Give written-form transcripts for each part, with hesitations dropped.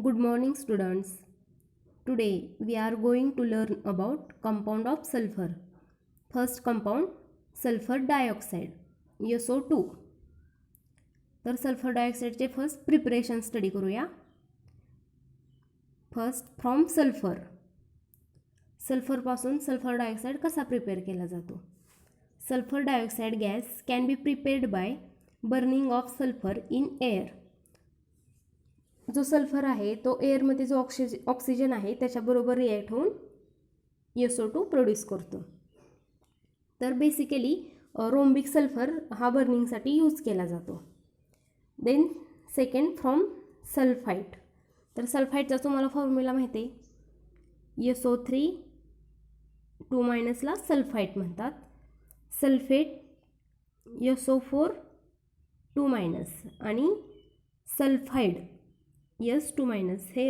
Good morning students. Today we are going to learn about compound of sulfur. First compound sulfur dioxide SO2. तर sulfur डायऑक्साईडचे first preparation study करूया. First from sulfur. सल्फरपासून sulfur dioxide कसा prepare केला जातो. Sulfur dioxide gas can be prepared by burning of sulfur in air. जो sulfur आहे तो एअरमध्ये जो ऑक्सिजन आहे त्याच्याबरोबर रिॲक्ट होऊन SO2 प्रोड्यूस करतो. तर बेसिकली रोम्बिक सल्फर हा बर्निंगसाठी यूज केला जातो. Then second from sulfite. तर सल्फाईटचा तुम्हाला फॉर्म्युला माहिती आहे. SO3 2- ला सल्फाईट म्हणतात. सल्फेट SO4 2- आणि सल्फाईड S2- हे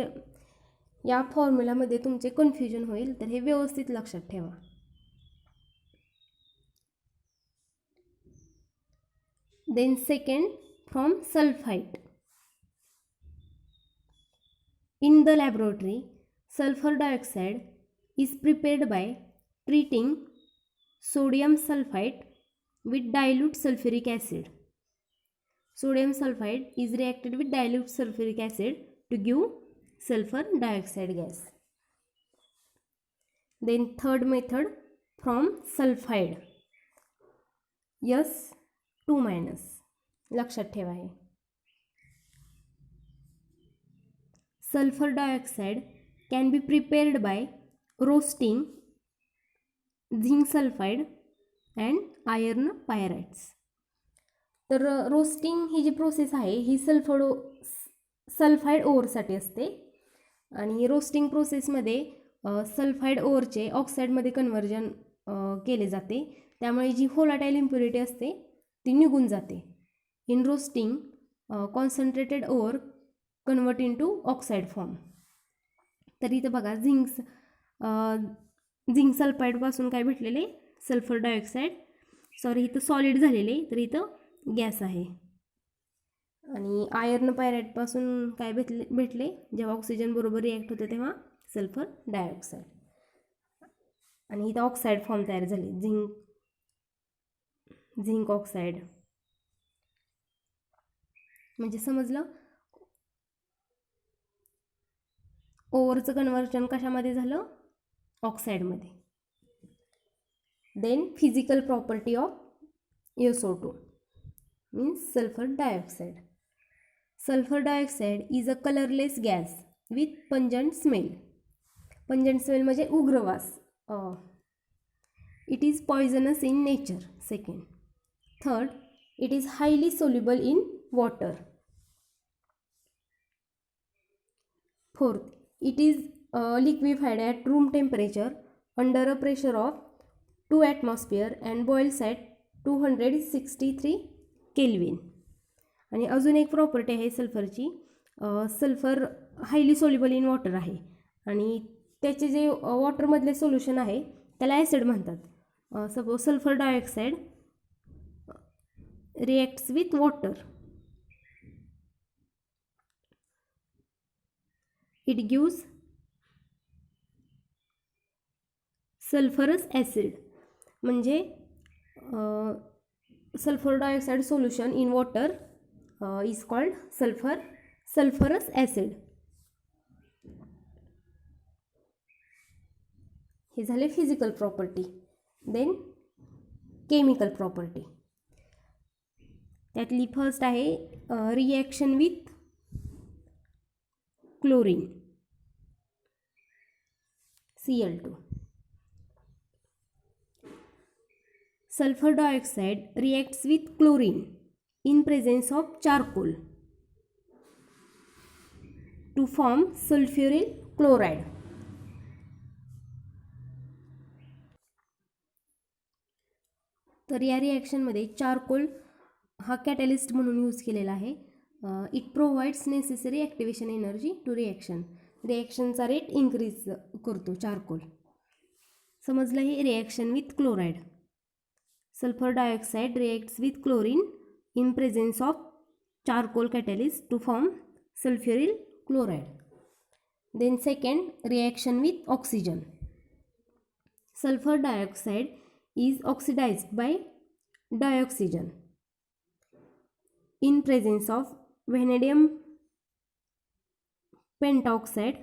या फॉर्म्युलामध्ये तुमचे कन्फ्युजन होईल, तर हे व्यवस्थित लक्षात ठेवा. Then second from sulfite. In the laboratory sulfur dioxide is prepared by treating sodium sulfide with dilute sulfuric acid. Sodium sulfide is reacted with dilute sulfuric acid to give sulfur dioxide gas. Then third method from sulfide S2-. लक्षात ठेवा हे. Sulfur dioxide can be prepared by roasting zinc sulfide and iron pyrites. तर roasting ही जी process आहे ही sulphide ओरसाठी असते आणि roasting प्रोसेसमध्ये sulphide ओरचे ऑक्साईडमध्ये conversion केले जाते. त्यामुळे जी व्होलाटाईल इम्प्युरिटी असते ती निघून जाते. In roasting concentrated ore convert into oxide form. तर इथं बघा झिंक सल्फाईडपासून काय भेटलेले सल्फर डायऑक्साईड. सॉरी इथं सॉलिड झालेले, तर इथं गॅस आहे. आणि आयर्न पायराईटपासून काय भेटले जेव्हा ऑक्सिजन बरोबर रिॲक्ट होते तेव्हा सल्फर डायऑक्साईड. आणि इथं ऑक्साईड फॉर्म तयार झाले झिंक ऑक्साईड. म्हणजे समजलं ओव्हरचं कन्व्हर्जन कशामध्ये झालं ऑक्साईडमध्ये. Then physical property of SO2 means sulfur dioxide. Sulfur dioxide is a colorless gas with pungent smell. Pungent smell म्हणजे उग्रवास. It is poisonous in nature. Second. Third, it is highly soluble in water. Fourth, it is liquefied at room temperature under a pressure of 2 atmosphere and boils at 263 kelvin. आणि अजून एक property आहे सल्फरची. Sulfur highly soluble in water आहे आणि त्याचे जे वॉटरमधले solution आहे त्याला ॲसिड म्हणतात. Suppose sulfur dioxide reacts with water. It gives sulfurous acid. म्हणजे sulphur dioxide solution in water is called sulfurous acid. हे झाले physical property. Then chemical property. त्यातली फर्स्ट आहे reaction with chlorine Cl2. Sulfur dioxide reacts with chlorine in presence of charcoal to form sulfuryl chloride. तर या रिॲक्शनमध्ये charcoal हा catalyst म्हणून use केलेला आहे. It provides necessary activation energy to reaction. रिॲक्शनचा रेट इन्क्रीज करतो चारकोल. समजलं हे reaction with chloride. Sulfur dioxide reacts with chlorine in presence of charcoal catalyst to form sulfuryl chloride. Then second, reaction with oxygen. Sulfur dioxide is oxidized by dioxygen in presence of vanadium pentoxide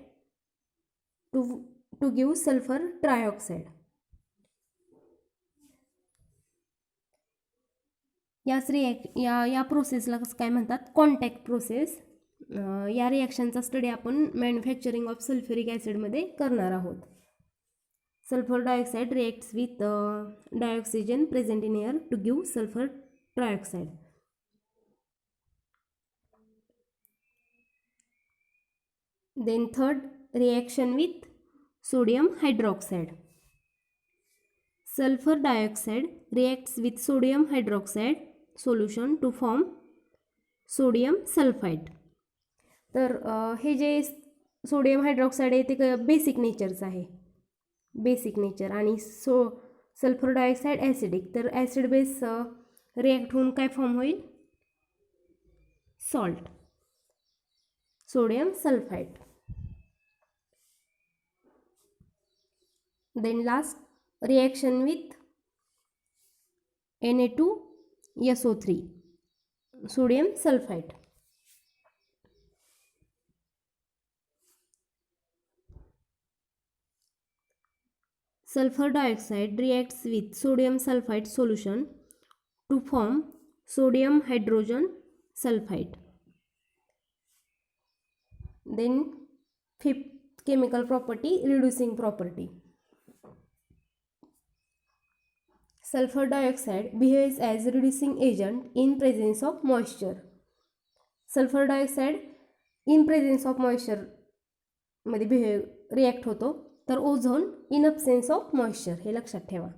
to give sulfur trioxide. या प्रोसेसला कसं काय म्हणतात, contact process. या रिॲक्शनचा study आपण manufacturing of sulfuric ॲसिडमध्ये करणार आहोत. Sulfur dioxide reacts with dioxygen present in air to give sulfur trioxide. Then third, reaction with sodium hydroxide. Sulfur dioxide reacts with sodium hydroxide solution to form sodium sulfide. तर हे जे sodium hydroxide आहे ते basic नेचरचं आहे, basic nature. आणि sulphur dioxide acidic. तर acid base react होऊन काय फॉर्म होईल, salt, sodium sulphide. Then last, reaction with Na2SO3 sodium sulfide. Sulfur dioxide reacts with sodium sulfide solution to form sodium hydrogen sulfide. Then fifth chemical property, reducing property. Sulfur dioxide behaves as reducing agent in presence of moisture. Sulfur dioxide in presence of moisture मध्ये react होतो. तर ozone in absence of moisture, हे लक्षात ठेवा.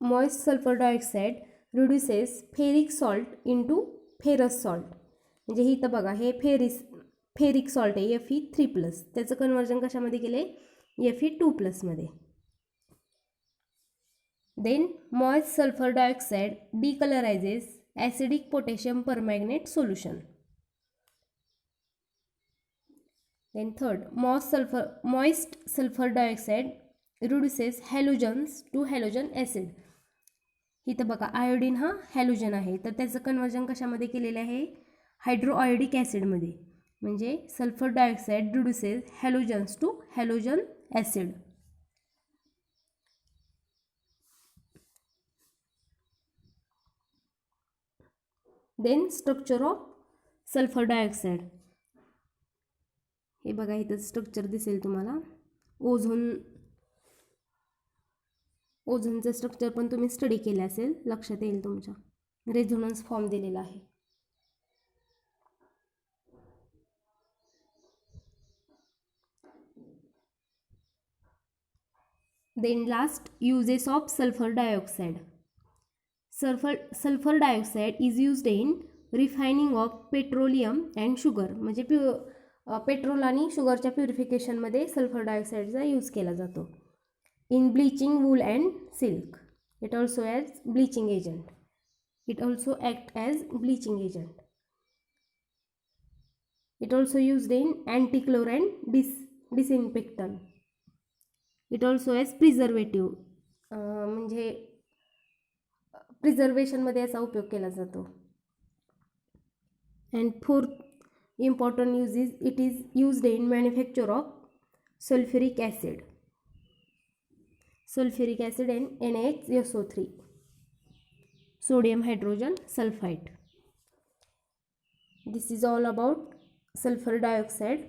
Moist sulfur dioxide reduces ferric salt into ferrous salt. म्हणजे ही तर बघा, हे फेरिक सॉल्ट आहे Fe3+, त्याचं कन्वर्जन कशामध्ये केले, Fe2+ मध्ये. Then moist sulfur dioxide decolourises acidic potassium permanganate solution. Then third, moist sulfur dioxide reduces halogens to halogen acid. इथं बघा आयोडीन हा हॅलोजन आहे, तर त्याचं कन्वर्जन कशामध्ये केलेलं आहे, हायड्रोआयोडिक ॲसिडमध्ये. म्हणजे sulphur dioxide reduces halogens to halogen acid. Then structure of sulphur dioxide. हे बघा, इथं स्ट्रक्चर दिसेल तुम्हाला. ओझोनचं स्ट्रक्चर पण तुम्ही स्टडी केलं असेल, लक्षात येईल तुमच्या. रेझोनन्स फॉर्म दिलेला आहे. Then last, uses of sulfur dioxide. Sulfur dioxide is used in refining of petroleum and sugar. म्हणजे पेट्रोल आणि शुगरच्या प्युरिफिकेशनमध्ये सल्फर डायऑक्साईडचा यूज केला जातो. In bleaching wool and silk. It also as bleaching agent. It also act as bleaching agent. It also used in anti-chlor and disinfectant. It also as preservative. म्हणजे प्रिझर्वेशनमध्ये याचा उपयोग केला जातो. And fourth important use is it is used in manufacture of sulfuric acid. Sulfuric acid and NaHSO3 sodium hydrogen sulfide. This is all about sulfur dioxide.